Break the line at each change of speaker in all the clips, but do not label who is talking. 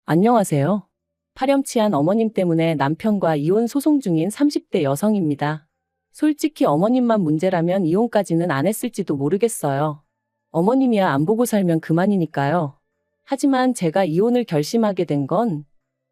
안녕하세요. 파렴치한 어머님 때문에 남편과 이혼 소송 중인 30대 여성입니다. 솔직히 어머님만 문제라면 이혼까지는 안 했을지도 모르겠어요. 어머님이야 안 보고 살면 그만이니까요. 하지만 제가 이혼을 결심하게 된 건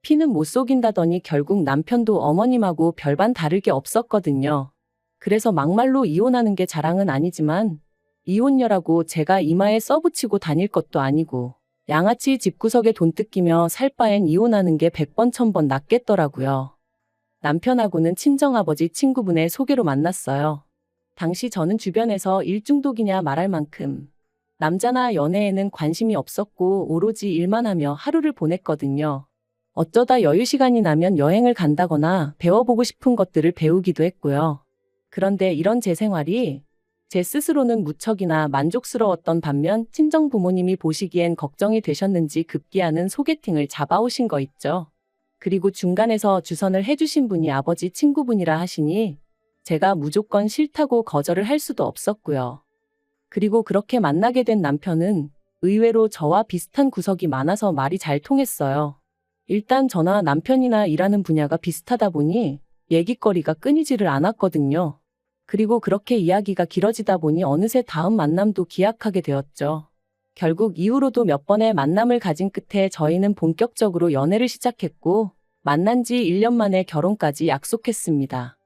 피는 못 속인다더니 결국 남편도 어머님하고 별반 다를 게 없었거든요. 그래서 막말로 이혼하는 게 자랑은 아니지만 이혼녀라고 제가 이마에 써붙이고 다닐 것도 아니고 양아치 집구석에 돈 뜯기며 살 바엔 이혼하는 게 100번 1000번 낫겠더라고요. 남편하고는 친정아버지 친구분의 소개로 만났어요. 당시 저는 주변에서 일중독이냐 말할 만큼 남자나 연애에는 관심이 없었고 오로지 일만 하며 하루를 보냈거든요. 어쩌다 여유 시간이 나면 여행을 간다거나 배워보고 싶은 것들을 배우기도 했고요. 그런데 이런 제 생활이 제 스스로는 무척이나 만족스러웠던 반면 친정 부모님이 보시기엔 걱정이 되셨는지 급기야는 소개팅을 잡아오신 거 있죠. 그리고 중간에서 주선을 해주신 분이 아버지 친구분이라 하시니 제가 무조건 싫다고 거절을 할 수도 없었고요. 그리고 그렇게 만나게 된 남편은 의외로 저와 비슷한 구석이 많아서 말이 잘 통했어요. 일단 저나 남편이나 일하는 분야가 비슷하다 보니 얘기거리가 끊이지를 않았거든요. 그리고 그렇게 이야기가 길어지다 보니 어느새 다음 만남도 기약하게 되었죠. 결국 이후로도 몇 번의 만남을 가진 끝에 저희는 본격적으로 연애를 시작했고 만난 지 1년 만에 결혼까지 약속했습니다.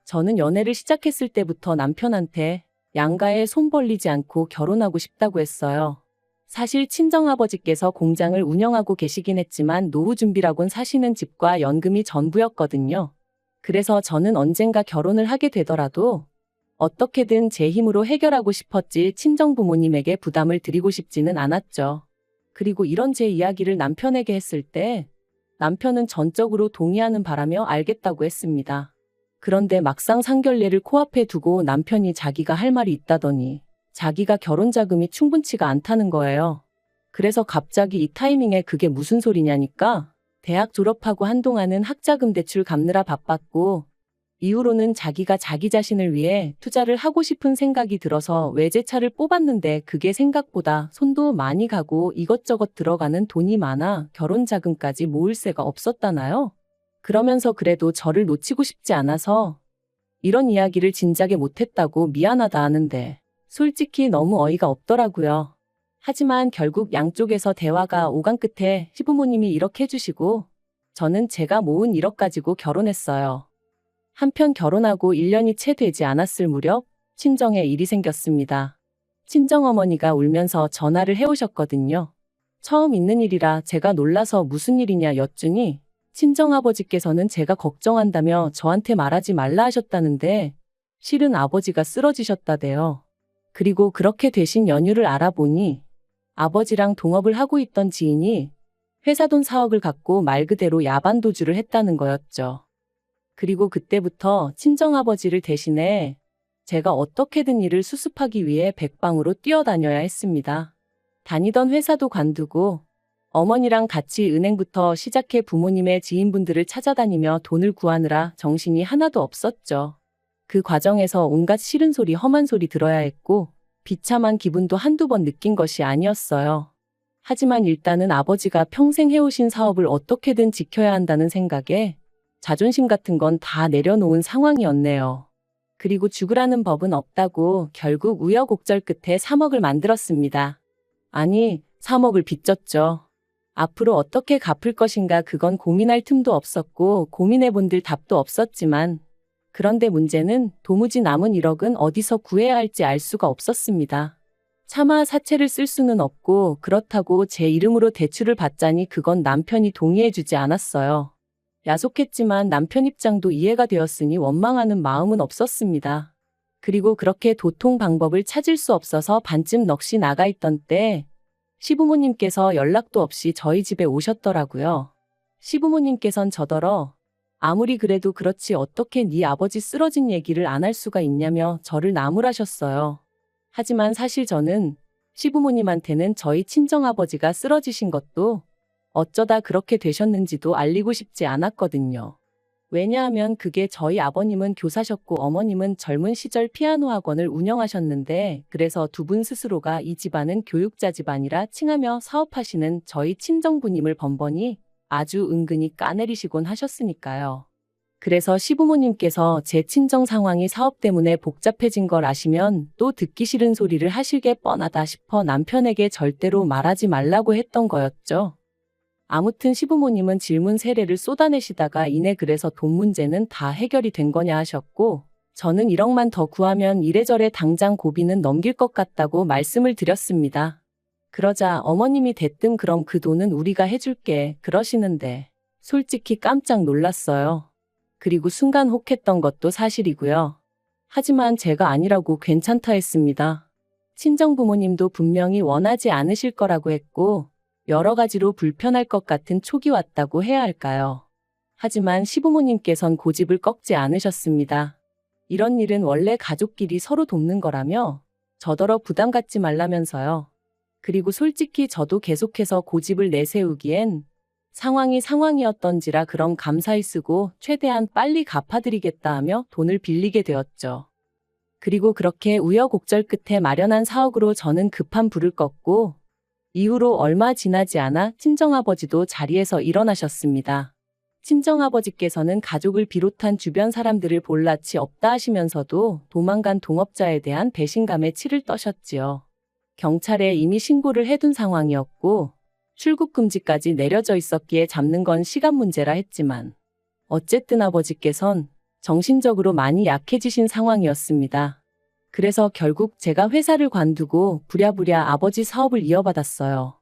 저는 연애를 시작했을 때부터 남편한테 양가에 손 벌리지 않고 결혼하고 싶다고 했어요. 사실 친정아버지께서 공장을 운영하고 계시긴 했지만 노후 준비라곤 사시는 집과 연금이 전부였거든요. 그래서 저는 언젠가 결혼을 하게 되더라도 어떻게든 제 힘으로 해결하고 싶었지 친정 부모님에게 부담을 드리고 싶지는 않았죠. 그리고 이런 제 이야기를 남편에게 했을 때 남편은 전적으로 동의하는 바라며 알겠다고 했습니다. 그런데 막상 상견례를 코앞에 두고 남편이 자기가 할 말이 있다더니 자기가 결혼 자금이 충분치가 않다는 거예요. 그래서 갑자기 이 타이밍에 그게 무슨 소리냐니까 대학 졸업하고 한동안은 학자금 대출 갚느라 바빴고 이후로는 자기가 자기 자신을 위해 투자를 하고 싶은 생각이 들어서 외제차를 뽑았는데 그게 생각보다 손도 많이 가고 이것저것 들어가는 돈이 많아 결혼 자금까지 모을 새가 없었다나요? 그러면서 그래도 저를 놓치고 싶지 않아서 이런 이야기를 진작에 못했다고 미안하다 하는데 솔직히 너무 어이가 없더라고요. 하지만 결국 양쪽에서 대화가 오간 끝에 시부모님이 이렇게 해주시고 저는 제가 모은 1억 가지고 결혼했어요. 한편 결혼하고 1년이 채 되지 않았을 무렵 친정에 일이 생겼습니다. 친정어머니가 울면서 전화를 해오셨거든요. 처음 있는 일이라 제가 놀라서 무슨 일이냐 여쭈니 친정아버지께서는 제가 걱정한다며 저한테 말하지 말라 하셨다는데 실은 아버지가 쓰러지셨다대요. 그리고 그렇게 되신 연유를 알아보니 아버지랑 동업을 하고 있던 지인이 회사 돈 4억을 갖고 말 그대로 야반도주를 했다는 거였죠. 그리고 그때부터 친정아버지를 대신해 제가 어떻게든 일을 수습하기 위해 백방으로 뛰어다녀야 했습니다. 다니던 회사도 관두고 어머니랑 같이 은행부터 시작해 부모님의 지인분들을 찾아다니며 돈을 구하느라 정신이 하나도 없었죠. 그 과정에서 온갖 싫은 소리, 험한 소리 들어야 했고 비참한 기분도 한두 번 느낀 것이 아니었어요. 하지만 일단은 아버지가 평생 해오신 사업을 어떻게든 지켜야 한다는 생각에 자존심 같은 건 다 내려놓은 상황이었네요. 그리고 죽으라는 법은 없다고 결국 우여곡절 끝에 3억을 만들었습니다. 아니, 3억을 빚졌죠. 앞으로 어떻게 갚을 것인가 그건 고민할 틈도 없었고 고민해본들 답도 없었지만 그런데 문제는 도무지 남은 1억은 어디서 구해야 할지 알 수가 없었습니다. 차마 사채를 쓸 수는 없고 그렇다고 제 이름으로 대출을 받자니 그건 남편이 동의해주지 않았어요. 야속했지만 남편 입장도 이해가 되었으니 원망하는 마음은 없었습니다. 그리고 그렇게 도통 방법을 찾을 수 없어서 반쯤 넋이 나가 있던 때 시부모님께서 연락도 없이 저희 집에 오셨더라고요. 시부모님께선 저더러 아무리 그래도 그렇지 어떻게 네 아버지 쓰러진 얘기를 안 할 수가 있냐며 저를 나무라셨어요. 하지만 사실 저는 시부모님한테는 저희 친정아버지가 쓰러지신 것도 어쩌다 그렇게 되셨는지도 알리고 싶지 않았거든요. 왜냐하면 그게 저희 아버님은 교사셨고 어머님은 젊은 시절 피아노 학원을 운영하셨는데 그래서 두 분 스스로가 이 집안은 교육자 집안이라 칭하며 사업하시는 저희 친정부님을 번번이 아주 은근히 까내리시곤 하셨으니까요. 그래서 시부모님께서 제 친정 상황이 사업 때문에 복잡해진 걸 아시면 또 듣기 싫은 소리를 하실 게 뻔하다 싶어 남편에게 절대로 말하지 말라고 했던 거였죠. 아무튼 시부모님은 질문 세례를 쏟아내시다가 이내 그래서 돈 문제는 다 해결이 된 거냐 하셨고 저는 1억만 더 구하면 이래저래 당장 고비는 넘길 것 같다고 말씀을 드렸습니다. 그러자 어머님이 대뜸 그럼 그 돈은 우리가 해줄게 그러시는데 솔직히 깜짝 놀랐어요. 그리고 순간 혹했던 것도 사실이고요. 하지만 제가 아니라고 괜찮다 했습니다. 친정부모님도 분명히 원하지 않으실 거라고 했고 여러 가지로 불편할 것 같은 촉이 왔다고 해야 할까요? 하지만 시부모님께선 고집을 꺾지 않으셨습니다. 이런 일은 원래 가족끼리 서로 돕는 거라며 저더러 부담 갖지 말라면서요. 그리고 솔직히 저도 계속해서 고집을 내세우기엔 상황이 상황이었던지라 그럼 감사히 쓰고 최대한 빨리 갚아드리겠다 하며 돈을 빌리게 되었죠. 그리고 그렇게 우여곡절 끝에 마련한 4억으로 저는 급한 불을 껐고 이후로 얼마 지나지 않아 친정아버지도 자리에서 일어나셨습니다. 친정아버지께서는 가족을 비롯한 주변 사람들을 볼 낯이 없다 하시면서도 도망간 동업자에 대한 배신감에 치를 떠셨지요. 경찰에 이미 신고를 해둔 상황이었고 출국 금지까지 내려져 있었기에 잡는 건 시간 문제라 했지만 어쨌든 아버지께선 정신적으로 많이 약해지신 상황이었습니다. 그래서 결국 제가 회사를 관두고 부랴부랴 아버지 사업을 이어받았어요.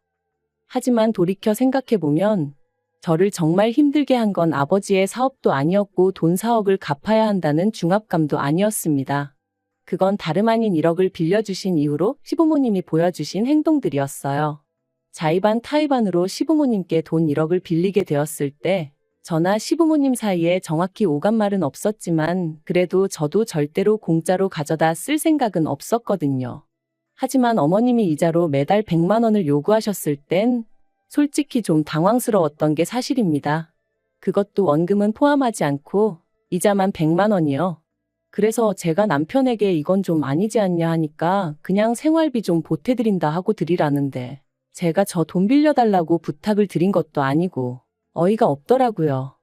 하지만 돌이켜 생각해보면 저를 정말 힘들게 한 건 아버지의 사업도 아니었고 돈 4억을 갚아야 한다는 중압감도 아니었습니다. 그건 다름 아닌 1억을 빌려주신 이후로 시부모님이 보여주신 행동들이었어요. 자의반 타의반으로 시부모님께 돈 1억을 빌리게 되었을 때 저나 시부모님 사이에 정확히 오간 말은 없었지만 그래도 저도 절대로 공짜로 가져다 쓸 생각은 없었거든요. 하지만 어머님이 이자로 매달 100만 원을 요구하셨을 땐 솔직히 좀 당황스러웠던 게 사실입니다. 그것도 원금은 포함하지 않고 이자만 100만 원이요. 그래서 제가 남편에게 이건 좀 아니지 않냐 하니까 그냥 생활비 좀 보태드린다 하고 드리라는데 제가 저 돈 빌려달라고 부탁을 드린 것도 아니고 어이가 없더라고요.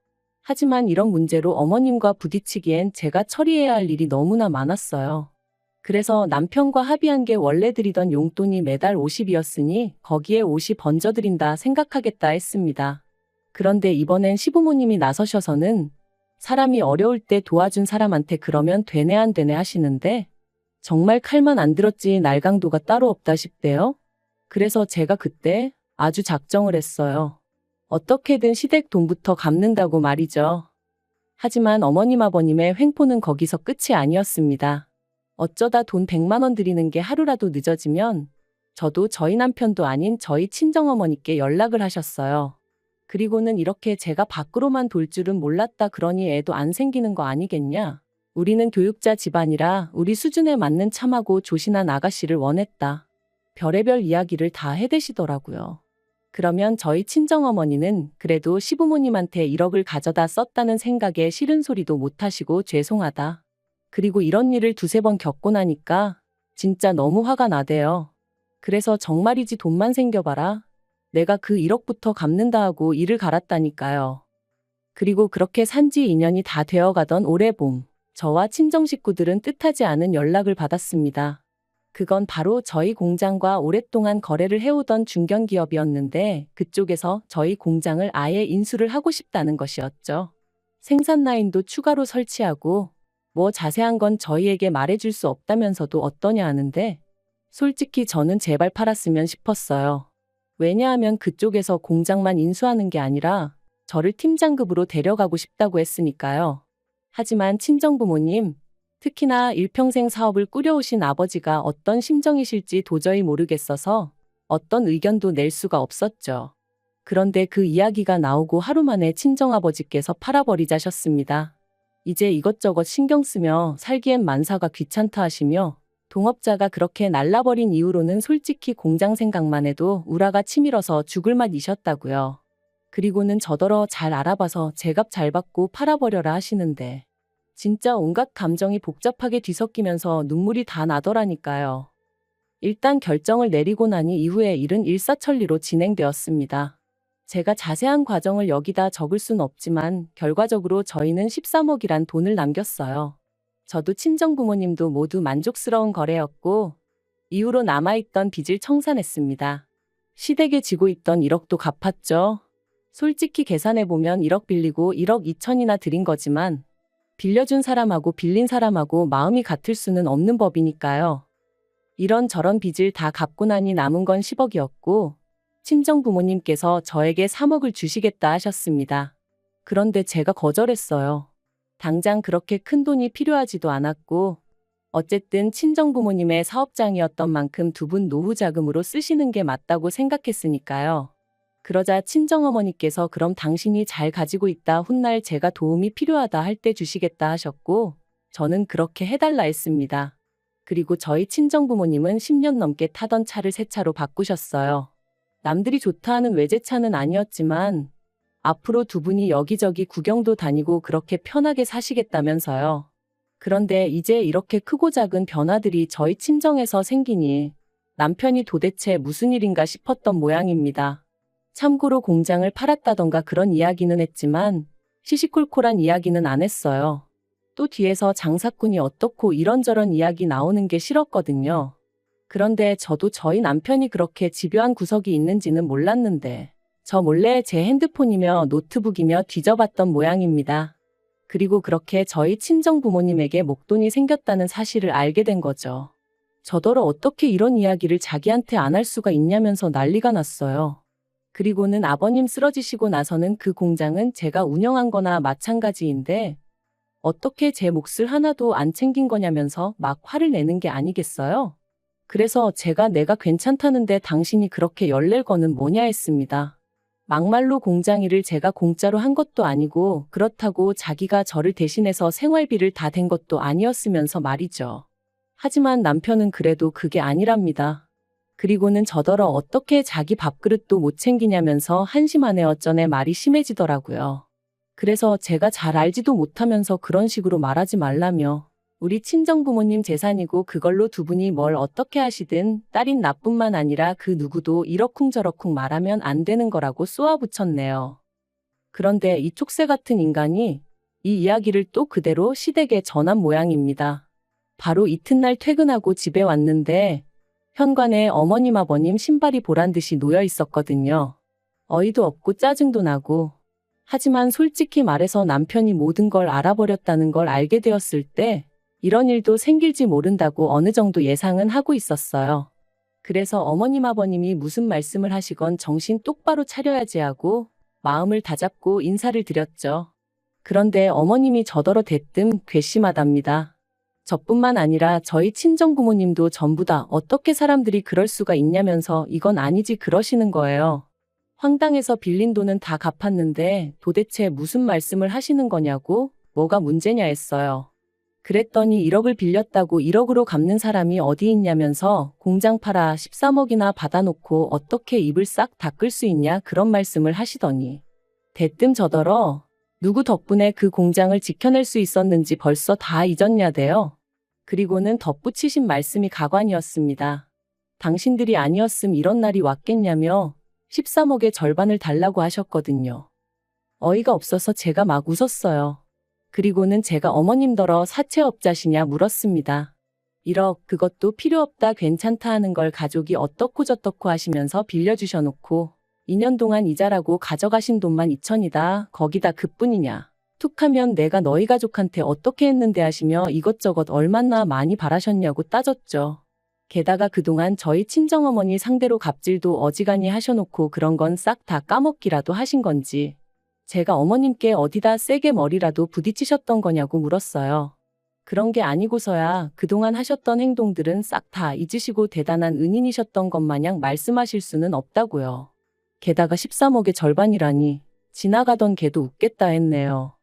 하지만 이런 문제로 어머님과 부딪히기엔 제가 처리해야 할 일이 너무나 많았어요. 그래서 남편과 합의한 게 원래 드리던 용돈이 매달 50이었으니 거기에 50 얹어드린다 생각하겠다 했습니다. 그런데 이번엔 시부모님이 나서셔서는 사람이 어려울 때 도와준 사람한테 그러면 되네 안 되네 하시는데 정말 칼만 안 들었지 날강도가 따로 없다 싶대요. 그래서 제가 그때 아주 작정을 했어요. 어떻게든 시댁 돈부터 갚는다고 말이죠. 하지만 어머님 아버님의 횡포는 거기서 끝이 아니었습니다. 어쩌다 돈 100만 원 드리는 게 하루라도 늦어지면 저도 저희 남편도 아닌 저희 친정어머니께 연락을 하셨어요. 그리고는 이렇게 제가 밖으로만 돌 줄은 몰랐다 그러니 애도 안 생기는 거 아니겠냐. 우리는 교육자 집안이라 우리 수준에 맞는 참하고 조신한 아가씨를 원했다. 별의별 이야기를 다 해대시더라고요. 그러면 저희 친정어머니는 그래도 시부모님한테 1억을 가져다 썼다는 생각에 싫은 소리도 못하시고 죄송하다. 그리고 이런 일을 두세 번 겪고 나니까 진짜 너무 화가 나대요. 그래서 정말이지 돈만 생겨봐라. 내가 그 1억부터 갚는다 하고 일을 갈았다니까요. 그리고 그렇게 산지 2년이 다 되어가던 올해 봄, 저와 친정 식구들은 뜻하지 않은 연락을 받았습니다. 그건 바로 저희 공장과 오랫동안 거래를 해오던 중견기업이었는데 그쪽에서 저희 공장을 아예 인수를 하고 싶다는 것이었죠. 생산 라인도 추가로 설치하고 뭐 자세한 건 저희에게 말해줄 수 없다면서도 어떠냐 하는데 솔직히 저는 제발 팔았으면 싶었어요. 왜냐하면 그쪽에서 공장만 인수하는 게 아니라 저를 팀장급으로 데려가고 싶다고 했으니까요. 하지만 친정부모님, 특히나 일평생 사업을 꾸려오신 아버지가 어떤 심정이실지 도저히 모르겠어서 어떤 의견도 낼 수가 없었죠. 그런데 그 이야기가 나오고 하루 만에 친정아버지께서 팔아버리자셨습니다. 이제 이것저것 신경 쓰며 살기엔 만사가 귀찮다 하시며 동업자가 그렇게 날라버린 이후로는 솔직히 공장 생각만 해도 우라가 치밀어서 죽을 맛이셨다고요. 그리고는 저더러 잘 알아봐서 제값 잘 받고 팔아버려라 하시는데 진짜 온갖 감정이 복잡하게 뒤섞이면서 눈물이 다 나더라니까요. 일단 결정을 내리고 나니 이후에 일은 일사천리로 진행되었습니다. 제가 자세한 과정을 여기다 적을 순 없지만 결과적으로 저희는 13억이란 돈을 남겼어요. 저도 친정부모님도 모두 만족스러운 거래였고 이후로 남아있던 빚을 청산했습니다. 시댁에 지고 있던 1억도 갚았죠. 솔직히 계산해보면 1억 빌리고 1억 2천이나 드린 거지만 빌려준 사람하고 빌린 사람하고 마음이 같을 수는 없는 법이니까요. 이런저런 빚을 다 갚고 나니 남은 건 10억이었고 친정 부모님께서 저에게 3억을 주시겠다 하셨습니다. 그런데 제가 거절했어요. 당장 그렇게 큰 돈이 필요하지도 않았고 어쨌든 친정 부모님의 사업장이었던 만큼 두 분 노후 자금으로 쓰시는 게 맞다고 생각했으니까요. 그러자 친정어머니께서 그럼 당신이 잘 가지고 있다 훗날 제가 도움이 필요하다 할 때 주시겠다 하셨고 저는 그렇게 해달라 했습니다. 그리고 저희 친정부모님은 10년 넘게 타던 차를 새 차로 바꾸셨어요. 남들이 좋다 하는 외제차는 아니었지만 앞으로 두 분이 여기저기 구경도 다니고 그렇게 편하게 사시겠다면서요. 그런데 이제 이렇게 크고 작은 변화들이 저희 친정에서 생기니 남편이 도대체 무슨 일인가 싶었던 모양입니다. 참고로 공장을 팔았다던가 그런 이야기는 했지만 시시콜콜한 이야기는 안 했어요. 또 뒤에서 장사꾼이 어떻고 이런저런 이야기 나오는 게 싫었거든요. 그런데 저도 저희 남편이 그렇게 집요한 구석이 있는지는 몰랐는데 저 몰래 제 핸드폰이며 노트북이며 뒤져봤던 모양입니다. 그리고 그렇게 저희 친정 부모님에게 목돈이 생겼다는 사실을 알게 된 거죠. 저더러 어떻게 이런 이야기를 자기한테 안 할 수가 있냐면서 난리가 났어요. 그리고는 아버님 쓰러지시고 나서는 그 공장은 제가 운영한 거나 마찬가지인데 어떻게 제 몫을 하나도 안 챙긴 거냐면서 막 화를 내는 게 아니겠어요? 그래서 제가 내가 괜찮다는데 당신이 그렇게 열낼 거는 뭐냐 했습니다. 막말로 공장 일을 제가 공짜로 한 것도 아니고 그렇다고 자기가 저를 대신해서 생활비를 다 댄 것도 아니었으면서 말이죠. 하지만 남편은 그래도 그게 아니랍니다. 그리고는 저더러 어떻게 자기 밥그릇도 못 챙기냐면서 한심하네 어쩌네 말이 심해지더라고요. 그래서 제가 잘 알지도 못하면서 그런 식으로 말하지 말라며 우리 친정부모님 재산이고 그걸로 두 분이 뭘 어떻게 하시든 딸인 나뿐만 아니라 그 누구도 이러쿵저러쿵 말하면 안 되는 거라고 쏘아붙였네요. 그런데 이 촉새 같은 인간이 이 이야기를 또 그대로 시댁에 전한 모양입니다. 바로 이튿날 퇴근하고 집에 왔는데 현관에 어머님 아버님 신발이 보란듯이 놓여 있었거든요. 어이도 없고 짜증도 나고 하지만 솔직히 말해서 남편이 모든 걸 알아버렸다는 걸 알게 되었을 때 이런 일도 생길지 모른다고 어느 정도 예상은 하고 있었어요. 그래서 어머님 아버님이 무슨 말씀을 하시건 정신 똑바로 차려야지 하고 마음을 다잡고 인사를 드렸죠. 그런데 어머님이 저더러 대뜸 괘씸하답니다. 저뿐만 아니라 저희 친정부모님도 전부 다 어떻게 사람들이 그럴 수가 있냐면서 이건 아니지 그러시는 거예요. 황당해서 빌린 돈은 다 갚았는데 도대체 무슨 말씀을 하시는 거냐고 뭐가 문제냐 했어요. 그랬더니 1억을 빌렸다고 1억으로 갚는 사람이 어디 있냐면서 공장 팔아 13억이나 받아놓고 어떻게 입을 싹 닦을 수 있냐 그런 말씀을 하시더니 대뜸 저더러 누구 덕분에 그 공장을 지켜낼 수 있었는지 벌써 다 잊었냐대요. 그리고는 덧붙이신 말씀이 가관이었습니다. 당신들이 아니었음 이런 날이 왔겠냐며 13억의 절반을 달라고 하셨거든요. 어이가 없어서 제가 막 웃었어요. 그리고는 제가 어머님더러 사채업자시냐 물었습니다. 1억 그것도 필요 없다 괜찮다 하는 걸 가족이 어떻고 저떻고 하시면서 빌려주셔놓고 2년 동안 이자라고 가져가신 돈만 2천이다. 거기다 그뿐이냐. 툭하면 내가 너희 가족한테 어떻게 했는데 하시며 이것저것 얼마나 많이 바라셨냐고 따졌죠. 게다가 그동안 저희 친정어머니 상대로 갑질도 어지간히 하셔놓고 그런 건 싹 다 까먹기라도 하신 건지 제가 어머님께 어디다 세게 머리라도 부딪히셨던 거냐고 물었어요. 그런 게 아니고서야 그동안 하셨던 행동들은 싹 다 잊으시고 대단한 은인이셨던 것 마냥 말씀하실 수는 없다고요. 게다가 13억의 절반이라니 지나가던 개도 웃겠다 했네요.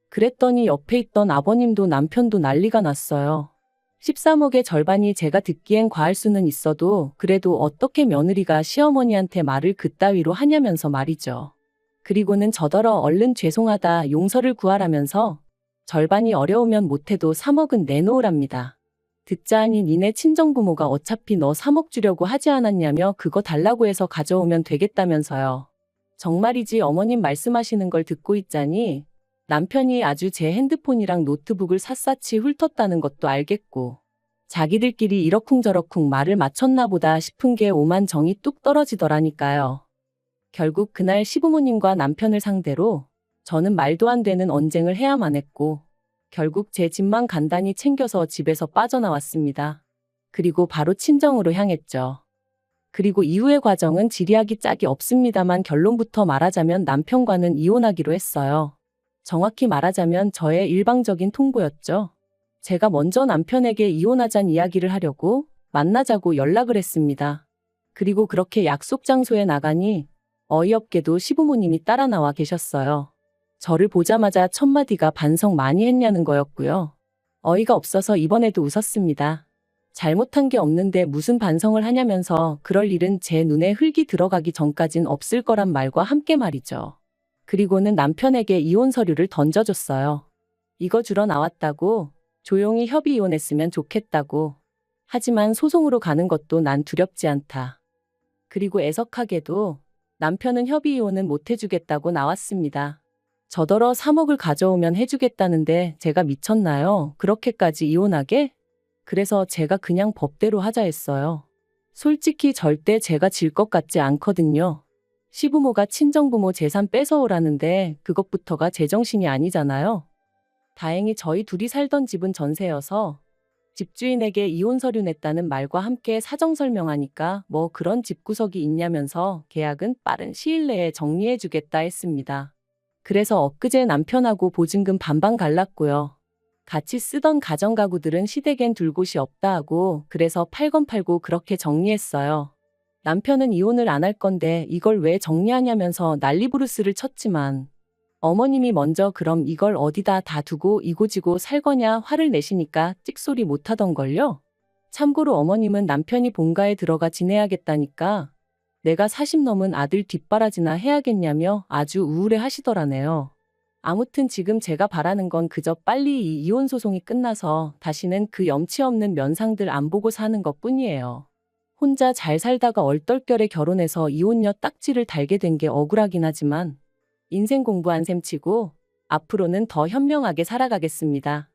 그랬더니 옆에 있던 아버님도 남편도 난리가 났어요. 13억의 절반이 제가 듣기엔 과할 수는 있어도 그래도 어떻게 며느리가 시어머니한테 말을 그따위로 하냐면서 말이죠. 그리고는 저더러 얼른 죄송하다 용서를 구하라면서 절반이 어려우면 못해도 3억은 내놓으랍니다. 듣자 하니 니네 친정부모가 어차피 너 3억 주려고 하지 않았냐며 그거 달라고 해서 가져오면 되겠다면서요. 정말이지 어머님 말씀하시는 걸 듣고 있자니 남편이 아주 제 핸드폰이랑 노트북을 샅샅이 훑었다는 것도 알겠고 자기들끼리 이러쿵저러쿵 말을 맞췄나 보다 싶은 게 오만 정이 뚝 떨어지더라니까요. 결국 그날 시부모님과 남편을 상대로 저는 말도 안 되는 언쟁을 해야만 했고 결국 제 집만 간단히 챙겨서 집에서 빠져나왔습니다. 그리고 바로 친정으로 향했죠. 그리고 이후의 과정은 지리하기 짝이 없습니다만 결론부터 말하자면 남편과는 이혼하기로 했어요. 정확히 말하자면 저의 일방적인 통보였죠. 제가 먼저 남편에게 이혼하자는 이야기를 하려고 만나자고 연락을 했습니다. 그리고 그렇게 약속 장소에 나가니 어이없게도 시부모님이 따라 나와 계셨어요. 저를 보자마자 첫마디가 반성 많이 했냐는 거였고요. 어이가 없어서 이번에도 웃었습니다. 잘못한 게 없는데 무슨 반성을 하냐면서 그럴 일은 제 눈에 흙이 들어가기 전까진 없을 거란 말과 함께 말이죠. 그리고는 남편에게 이혼 서류를 던져줬어요. 이거 주러 나왔다고, 조용히 협의 이혼했으면 좋겠다고. 하지만 소송으로 가는 것도 난 두렵지 않다. 그리고 애석하게도 남편은 협의 이혼은 못 해주겠다고 나왔습니다. 저더러 3억을 가져오면 해주겠다는데 제가 미쳤나요? 그렇게까지 이혼하게? 그래서 제가 그냥 법대로 하자 했어요. 솔직히 절대 제가 질 것 같지 않거든요. 시부모가 친정부모 재산 뺏어오라는데 그것부터가 제정신이 아니잖아요. 다행히 저희 둘이 살던 집은 전세여서 집주인에게 이혼 서류 냈다는 말과 함께 사정 설명하니까 뭐 그런 집구석이 있냐면서 계약은 빠른 시일 내에 정리해주겠다 했습니다. 그래서 엊그제 남편하고 보증금 반반 갈랐고요. 같이 쓰던 가정가구들은 시댁엔 둘 곳이 없다 하고 그래서 팔건 팔고 그렇게 정리했어요. 남편은 이혼을 안 할 건데 이걸 왜 정리하냐면서 난리부르스를 쳤지만 어머님이 먼저 그럼 이걸 어디다 다 두고 이고지고 살 거냐 화를 내시니까 찍소리 못 하던걸요. 참고로 어머님은 남편이 본가에 들어가 지내야겠다니까 내가 40 넘은 아들 뒷바라지나 해야겠냐며 아주 우울해 하시더라네요. 아무튼 지금 제가 바라는 건 그저 빨리 이 이혼 소송이 끝나서 다시는 그 염치 없는 면상들 안 보고 사는 것 뿐이에요. 혼자 잘 살다가 얼떨결에 결혼해서 이혼녀 딱지를 달게 된 게 억울하긴 하지만 인생 공부한 셈 치고 앞으로는 더 현명하게 살아가겠습니다.